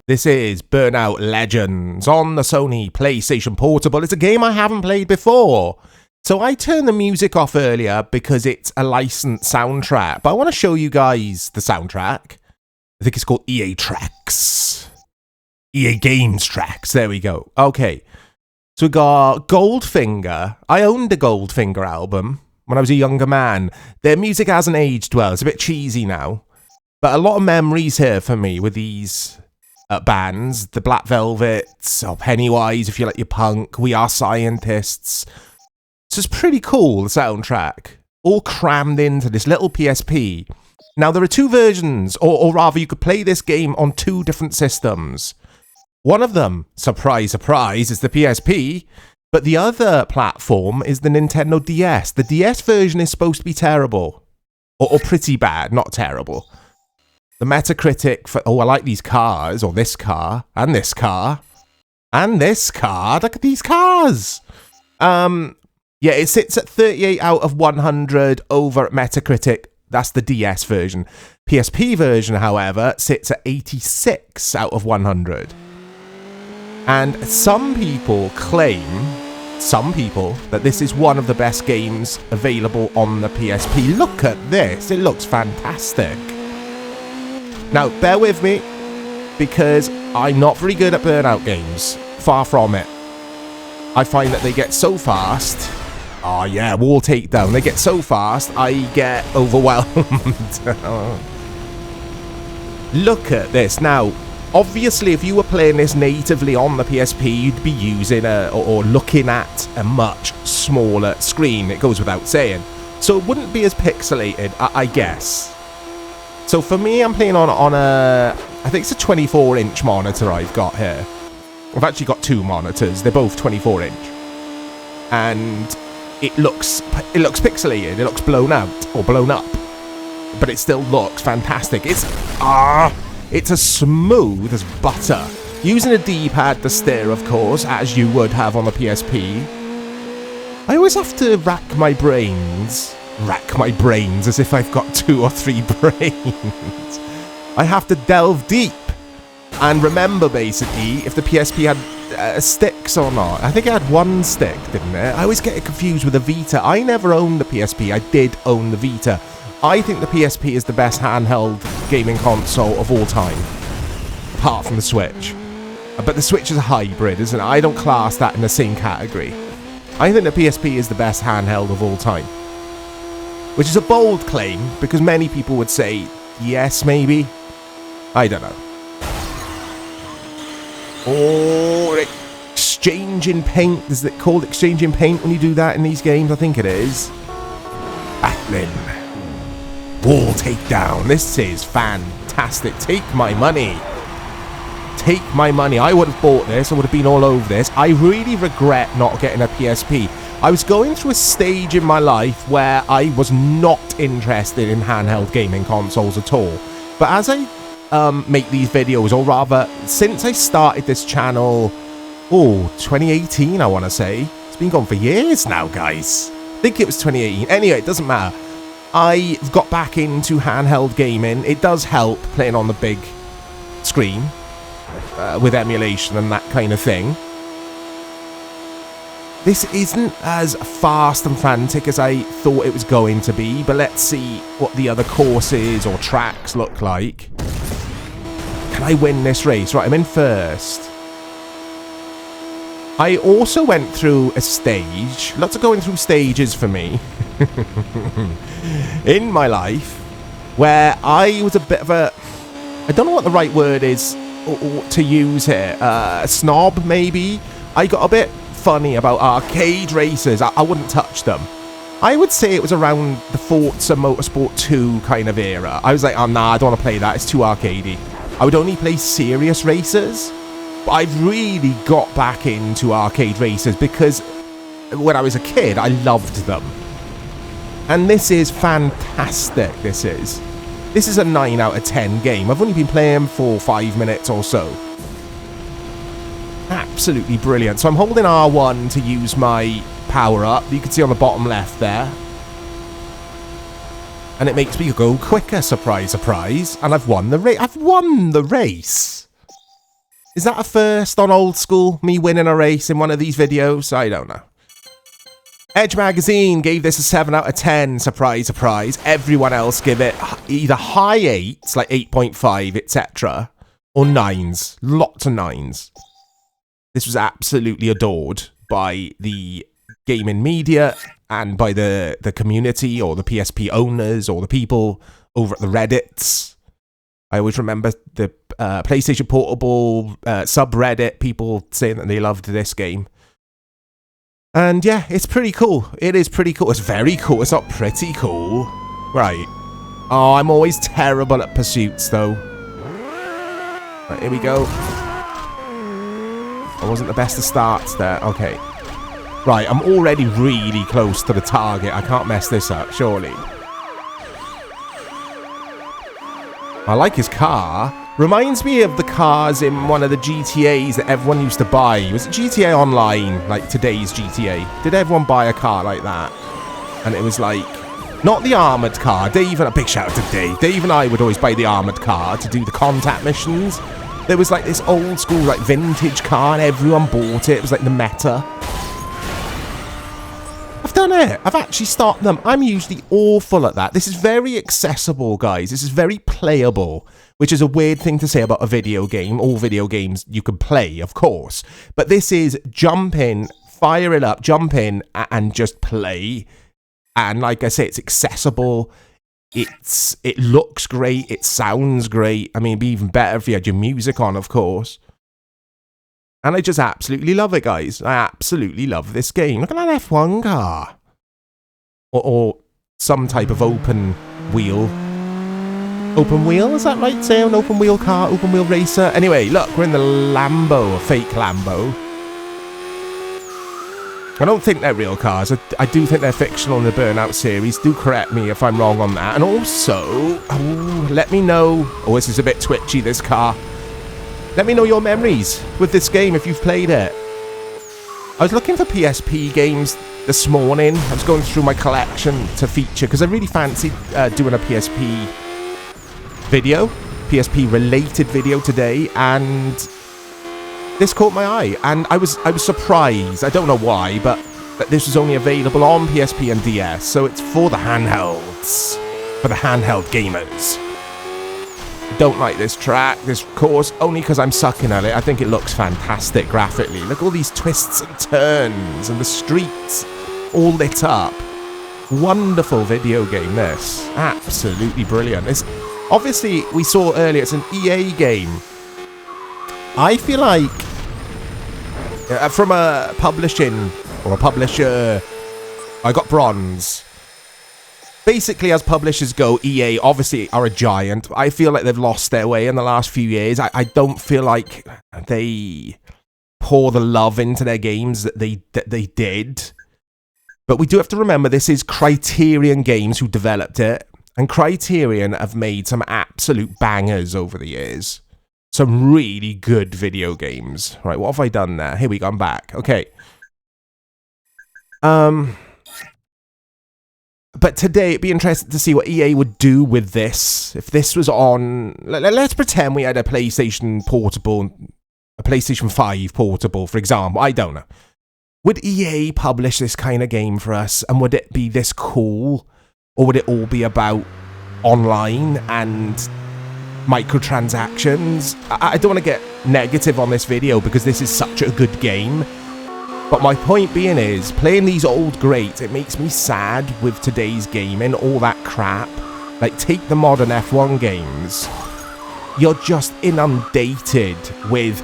This is Burnout Legends on the Sony PlayStation Portable. It's a game I haven't played before. So I turned the music off earlier because it's a licensed soundtrack. But I want to show you guys the soundtrack. I think it's called EA Tracks. EA Games Tracks. There we go. Okay. So we got Goldfinger. I owned the Goldfinger album when I was a younger man. Their music hasn't aged well. It's a bit cheesy now. But a lot of memories here for me with these bands, the Black Velvets, or Pennywise, if you like your punk, We Are Scientists. So it's pretty cool, the soundtrack. All crammed into this little PSP. Now, there are two versions, or rather, you could play this game on two different systems. One of them, surprise, surprise, is the PSP, but the other platform is the Nintendo DS. The DS version is supposed to be terrible, or pretty bad, not terrible. The Metacritic for, I like these cars, or this car, and this car, and this car. Look at these cars. Yeah, it sits at 38 out of 100 over at Metacritic. That's the DS version. PSP version, however, sits at 86 out of 100. And some people claim, that this is one of the best games available on the PSP. Look at this. It looks fantastic. Now, bear with me, because I'm not very good at Burnout games. Far from it. I find that they get so fast. Oh yeah, wall takedown. They get so fast, I get overwhelmed. Look at this. Now, obviously, if you were playing this natively on the PSP, you'd be using or looking at a much smaller screen. It goes without saying. So it wouldn't be as pixelated, I guess. So for me, I'm playing on a, I think it's a 24-inch monitor I've got here. I've actually got two monitors. They're both 24-inch. And it looks pixelated. It looks blown out or blown up. But it still looks fantastic. It's as smooth as butter. Using a D-pad to steer, of course, as you would have on the PSP. I always have to rack my brains as if I've got 2 or 3 brains. I have to delve deep and remember, basically, if the PSP had sticks or not. I think it had one stick, didn't it? I always get it confused with the Vita. I never owned the PSP. I did own the Vita. I think the PSP is the best handheld gaming console of all time, apart from the Switch. But the Switch is a hybrid, isn't it? I don't class that in the same category. I think the PSP is the best handheld of all time. Which is a bold claim, because many people would say, yes, maybe. I don't know. Oh, exchanging paint. Is it called exchanging paint when you do that in these games? I think it is. Battling. Wall takedown. This is fantastic. Take my money. Take my money. I would have bought this. I would have been all over this. I really regret not getting a PSP. I was going through a stage in my life where I was not interested in handheld gaming consoles at all. But as I make these videos, or rather, since I started this channel, 2018, I want to say. It's been gone for years now, guys. I think it was 2018. Anyway, it doesn't matter. I've got back into handheld gaming. It does help playing on the big screen with emulation and that kind of thing. This isn't as fast and frantic as I thought it was going to be, but let's see what the other courses or tracks look like. Can I win this race? Right, I'm in first. I also went through a stage. Lots of going through stages for me. In my life, where I was a bit of a, I don't know what the right word is to use here, a snob maybe. I got a bit funny about arcade races. I wouldn't touch them. I would say it was around the Forza Motorsport 2 kind of era. I was like, oh nah, I don't want to play that, it's too arcadey. I would only play serious races. But I've really got back into arcade races because when I was a kid, I loved them. And this is fantastic, this is. This is a 9 out of 10 game. I've only been playing for 5 minutes or so. Absolutely brilliant. So I'm holding R1 to use my power-up. You can see on the bottom left there. And it makes me go quicker, surprise, surprise. And I've won the race. I've won the race! Is that a first on Old School? Me winning a race in one of these videos? I don't know. Edge Magazine gave this a 7 out of 10. Surprise, surprise. Everyone else give it either high 8s, like 8.5, etc., or 9s. Lots of 9s. This was absolutely adored by the gaming media and by the community or the PSP owners or the people over at the Reddits. I always remember the PlayStation Portable subreddit, people saying that they loved this game. And yeah, it's pretty cool. It is pretty cool. It's very cool. It's not pretty cool. Right. Oh, I'm always terrible at pursuits, though. Right, here we go. I wasn't the best of starts there. Okay. Right, I'm already really close to the target. I can't mess this up, surely. I like his car. Reminds me of the cars in one of the GTAs that everyone used to buy. Was it GTA Online, like today's GTA? Did everyone buy a car like that? And it was like, not the armoured car. Dave, and a big shout out to Dave. Dave and I would always buy the armoured car to do the contact missions. There was like this old school, like vintage car, and everyone bought it. It was like the meta. I've done it. I've actually stopped them. I'm usually awful at that. This is very accessible, guys. This is very playable, which is a weird thing to say about a video game. All video games you can play, of course. But this is jump in, fire it up, jump in, and just play. And like I say, it's accessible. It looks great. It sounds great. I mean, it'd be even better if you had your music on, of course. And I just absolutely love it, guys. I absolutely love this game. Look at that F1 car. Or some type of open wheel. Open wheel? Is that right? Say an open wheel car, open wheel racer. Anyway, look, we're in the Lambo, a fake Lambo. I don't think they're real cars. I do think they're fictional in the Burnout series. Do correct me if I'm wrong on that. And also, let me know. Oh, this is a bit twitchy, this car. Let me know your memories with this game if you've played it. I was looking for PSP games this morning. I was going through my collection to feature because I really fancied doing a PSP video, PSP related video today, and this caught my eye, and I was surprised. I don't know why, but that this was only available on PSP and DS, so it's for the handhelds, for the handheld gamers. Don't like this track, this course, only because I'm sucking at it. I think it looks fantastic graphically. Look at all these twists and turns and the streets all lit up. Wonderful video game, this. Absolutely brilliant. It's, obviously, we saw earlier, it's an EA game. I feel like, from a publishing, or a publisher, I got bronze. Basically, as publishers go, EA obviously are a giant. I feel like they've lost their way in the last few years. I don't feel like they pour the love into their games that they did. But we do have to remember this is Criterion Games who developed it. And Criterion have made some absolute bangers over the years. Some really good video games. Right, what have I done there? Here we go, I'm back. Okay. But today, it'd be interesting to see what EA would do with this. If this was on... Let's pretend we had a PlayStation Portable, a PlayStation 5 Portable, for example. I don't know. Would EA publish this kind of game for us? And would it be this cool? Or would it all be about online and microtransactions? I don't want to get negative on this video because this is such a good game. But my point being is, playing these old greats, it makes me sad with today's gaming, all that crap. Like, take the modern F1 games. You're just inundated with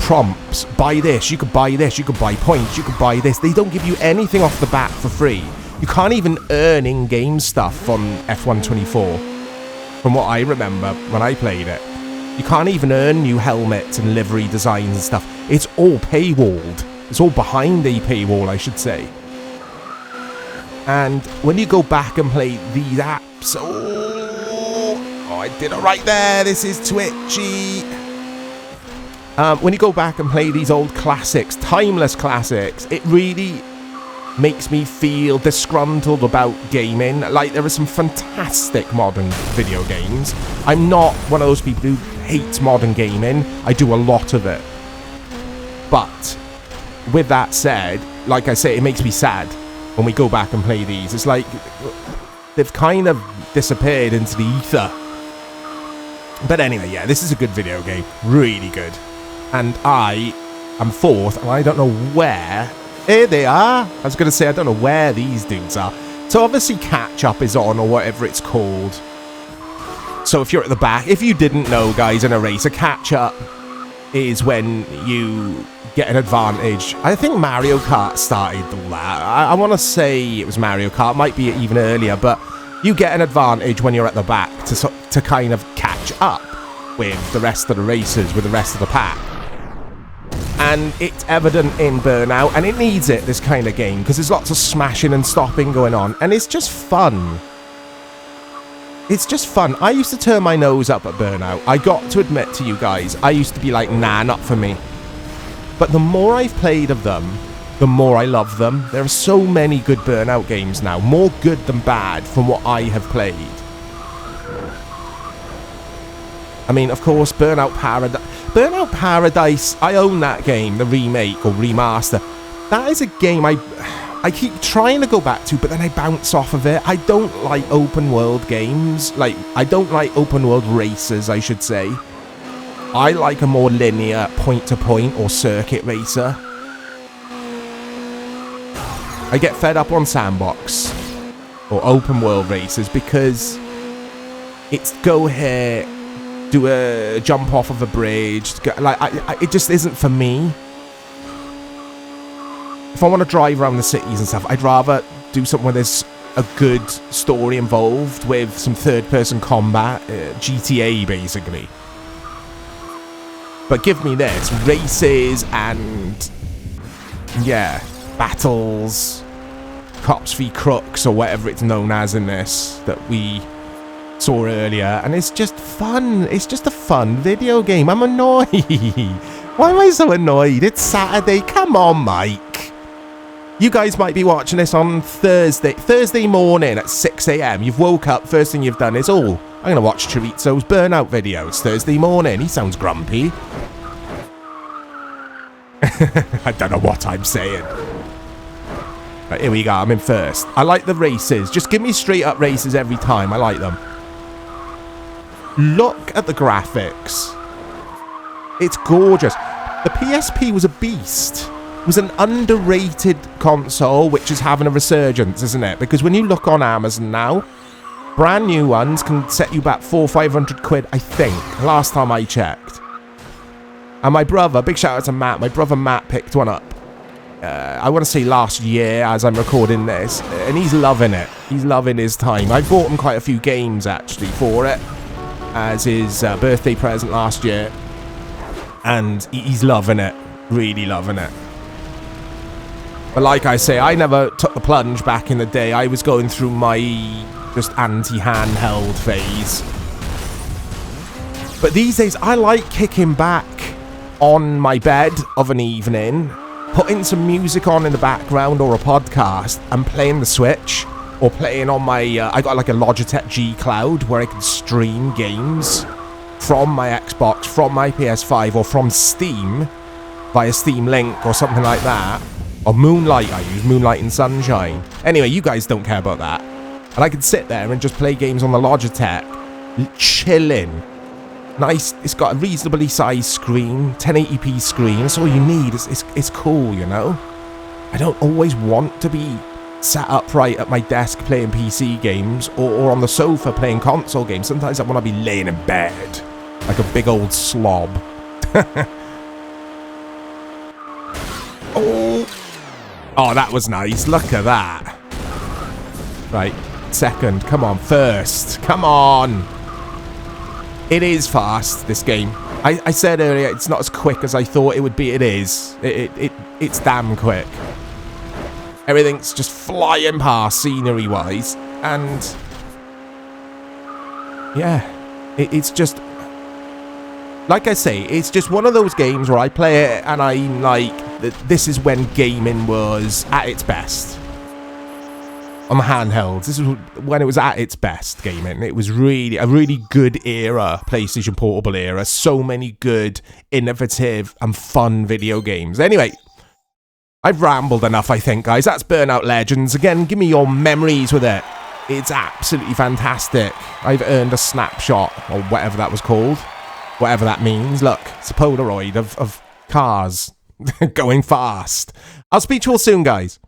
prompts. Buy this, you could buy this, you could buy points, you could buy this. They don't give you anything off the bat for free. You can't even earn in-game stuff on F1 24. From what I remember when I played it. You can't even earn new helmets and livery designs and stuff. It's all paywalled. It's all behind the paywall, I should say. And when you go back and play these apps... Oh, I did it right there. This is twitchy. When you go back and play these old classics, timeless classics, it really makes me feel disgruntled about gaming. Like, there are some fantastic modern video games. I'm not one of those people who hate modern gaming. I do a lot of it. But with that said, like I say, it makes me sad when we go back and play these. It's like they've kind of disappeared into the ether. But anyway, yeah, this is a good video game. Really good. And I am fourth, and I don't know where. Here they are. I was going to say, I don't know where these dudes are. So obviously catch-up is on, or whatever it's called. So if you're at the back, if you didn't know, guys, in a race, a catch-up is when you get an advantage. I think Mario Kart started all that. I want to say it was Mario Kart. Might be even earlier, but you get an advantage when you're at the back to kind of catch up with the rest of the racers, with the rest of the pack. And it's evident in Burnout, and it needs it, this kind of game, because there's lots of smashing and stopping going on, and it's just fun. It's just fun. I used to turn my nose up at Burnout. I got to admit to you guys, I used to be like, nah, not for me. But the more I've played of them, the more I love them. There are so many good Burnout games now, more good than bad from what I have played. I mean, of course, Burnout Paradise. Burnout Paradise, I own that game, the remake or remaster. That is a game I keep trying to go back to, but then I bounce off of it. I don't like open world games. Like, I don't like open world races, I should say. I like a more linear point-to-point or circuit racer. I get fed up on sandbox or open world races because it's go here, do a jump off of a bridge. Like, it just isn't for me. If I want to drive around the cities and stuff, I'd rather do something where there's a good story involved with some third-person combat, GTA basically. But give me this, races and, yeah, battles, cops v crooks or whatever it's known as in this that we saw earlier, and it's just fun. It's just a fun video game. I'm annoyed. Why am I so annoyed? It's Saturday. Come on, Mike. You guys might be watching this on Thursday morning at 6 a.m. You've woke up, first thing you've done is, oh, I'm going to watch Chorizo's Burnout video. It's Thursday morning. He sounds grumpy. I don't know what I'm saying. Right, here we go. I'm in first. I like the races. Just give me straight up races every time. I like them. Look at the graphics. It's gorgeous. The PSP was a beast. It was an underrated console, which is having a resurgence, isn't it? Because when you look on Amazon now, brand new ones can set you back 400-500 quid, I think, last time I checked. And my brother, big shout out to Matt, my brother Matt picked one up. I want to say last year as I'm recording this, and he's loving it. He's loving his time. I bought him quite a few games actually for it as his birthday present last year, and he's loving it, really loving it. But like I say, I never took the plunge back in the day. I was going through my just anti-handheld phase. But these days, I like kicking back on my bed of an evening, putting some music on in the background or a podcast and playing the Switch or playing on my, I got like a Logitech G Cloud where I can stream games from my Xbox, from my PS5 or from Steam via Steam Link or something like that. Or Moonlight, I use Moonlight and Sunshine. Anyway, you guys don't care about that. And I can sit there and just play games on the Logitech, chilling. Nice, it's got a reasonably sized screen, 1080p screen, that's all you need. It's cool, you know? I don't always want to be sat upright at my desk playing PC games or on the sofa playing console games. Sometimes I want to be laying in bed like a big old slob. Oh, that was nice. Look at that. Right, second. Come on, first. Come on. It is fast, this game. I said earlier it's not as quick as I thought it would be. It is. It's damn quick. Everything's just flying past scenery-wise. And yeah, it's just, like I say, it's just one of those games where I play it and I'm like, this is when gaming was at its best. on the handhelds. This was when it was at its best gaming. It was really a really good era, PlayStation Portable era. So many good, innovative and fun video games. Anyway, I've rambled enough, I think, guys. That's Burnout Legends. Again, give me your memories with it. It's absolutely fantastic. I've earned a snapshot, or whatever that was called. Whatever that means. Look, it's a Polaroid of cars going fast. I'll speak to you all soon, guys.